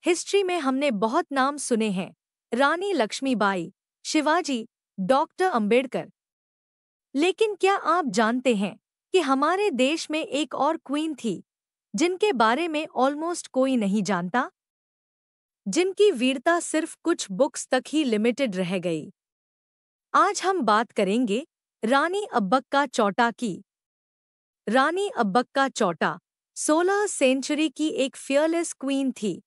History में हमने बहुत नाम सुने हैं, रानी लक्ष्मीबाई, शिवाजी, डॉक्टर अंबेडकर। लेकिन क्या आप जानते हैं कि हमारे देश में एक और क्वीन थी जिनके बारे में ऑलमोस्ट कोई नहीं जानता, जिनकी वीरता सिर्फ कुछ बुक्स तक ही लिमिटेड रह गई। आज हम बात करेंगे रानी अब्बक्का चौटा की। रानी अब्बक्का चौटा 16 सेंचुरी की एक फियरलेस क्वीन थी।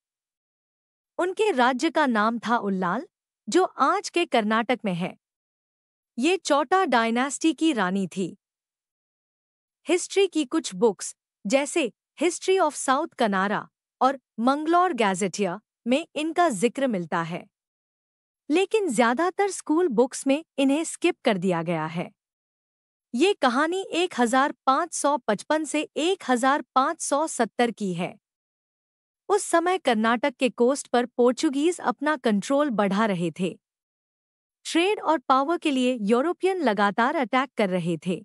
उनके राज्य का नाम था उल्लाल, जो आज के कर्नाटक में है। ये चौटा डायनेस्टी की रानी थी। हिस्ट्री की कुछ बुक्स जैसे हिस्ट्री ऑफ साउथ कनारा और मंगलौर गैजेटियर में इनका जिक्र मिलता है, लेकिन ज्यादातर स्कूल बुक्स में इन्हें स्किप कर दिया गया है। ये कहानी 1555 से 1570 की है। उस समय कर्नाटक के कोस्ट पर पोर्चुगीज अपना कंट्रोल बढ़ा रहे थे। ट्रेड और पावर के लिए यूरोपियन लगातार अटैक कर रहे थे,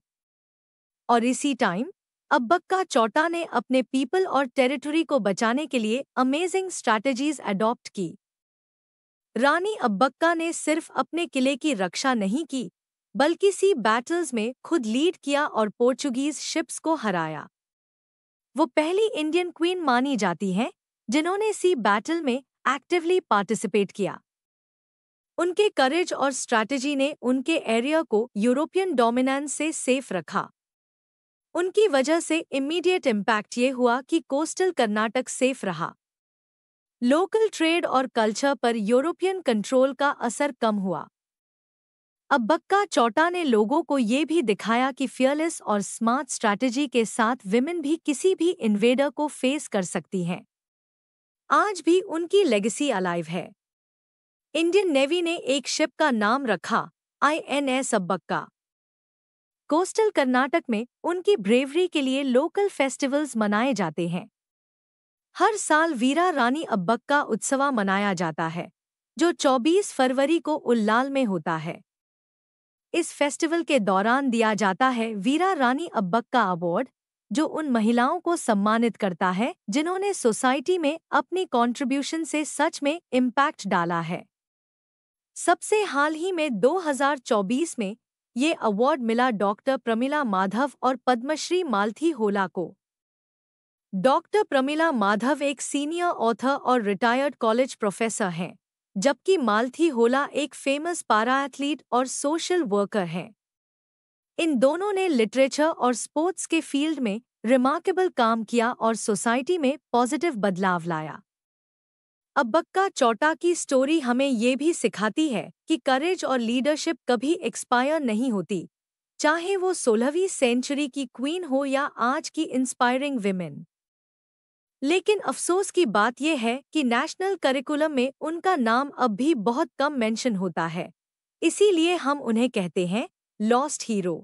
और इसी टाइम अब्बक्का चौटा ने अपने पीपल और टेरिटरी को बचाने के लिए अमेजिंग स्ट्रैटेजीज अडॉप्ट की। रानी अब्बक्का ने सिर्फ अपने किले की रक्षा नहीं की, बल्कि सी बैटल्स में खुद लीड किया और पोर्चुगीज शिप्स को हराया। वो पहली इंडियन क्वीन मानी जाती हैं जिन्होंने सी बैटल में एक्टिवली पार्टिसिपेट किया। उनके करेज और स्ट्रैटेजी ने उनके एरिया को यूरोपियन डोमिनेंस से सेफ रखा। उनकी वजह से इमीडिएट इम्पैक्ट ये हुआ कि कोस्टल कर्नाटक सेफ रहा। लोकल ट्रेड और कल्चर पर यूरोपियन कंट्रोल का असर कम हुआ। अब्बक्का चौटा ने लोगों को ये भी दिखाया कि फियरलेस और स्मार्ट स्ट्रैटेजी के साथ विमेन भी किसी भी इन्वेडर को फेस कर सकती हैं। आज भी उनकी लेगेसी अलाइव है। इंडियन नेवी ने एक शिप का नाम रखा INS अब्बक्का। कोस्टल कर्नाटक में उनकी ब्रेवरी के लिए लोकल फेस्टिवल्स मनाए जाते हैं। हर साल वीरा रानी अब्बक्का उत्सव मनाया जाता है, जो 24 फरवरी को उल्लाल में होता है। इस फेस्टिवल के दौरान दिया जाता है वीरा रानी अब्बक्का अवार्ड, जो उन महिलाओं को सम्मानित करता है जिन्होंने सोसाइटी में अपनी कंट्रीब्यूशन से सच में इम्पैक्ट डाला है। सबसे हाल ही में 2024 में ये अवार्ड मिला डॉक्टर प्रमिला माधव और पद्मश्री मालती होला को। डॉक्टर प्रमिला माधव एक सीनियर ऑथर और रिटायर्ड कॉलेज प्रोफेसर हैं, जबकि मालती होला एक फेमस पारा एथलीट और सोशल वर्कर हैं। इन दोनों ने लिटरेचर और स्पोर्ट्स के फील्ड में रिमार्केबल काम किया और सोसाइटी में पॉजिटिव बदलाव लाया। अब्बक्का चौटा की स्टोरी हमें ये भी सिखाती है कि करेज और लीडरशिप कभी एक्सपायर नहीं होती, चाहे वो 16वीं सेंचुरी की क्वीन हो या आज की इंस्पायरिंग विमेन। लेकिन अफसोस की बात यह है कि नेशनल करिकुलम में उनका नाम अब भी बहुत कम मेंशन होता है, इसीलिए हम उन्हें कहते हैं लॉस्ट हीरो।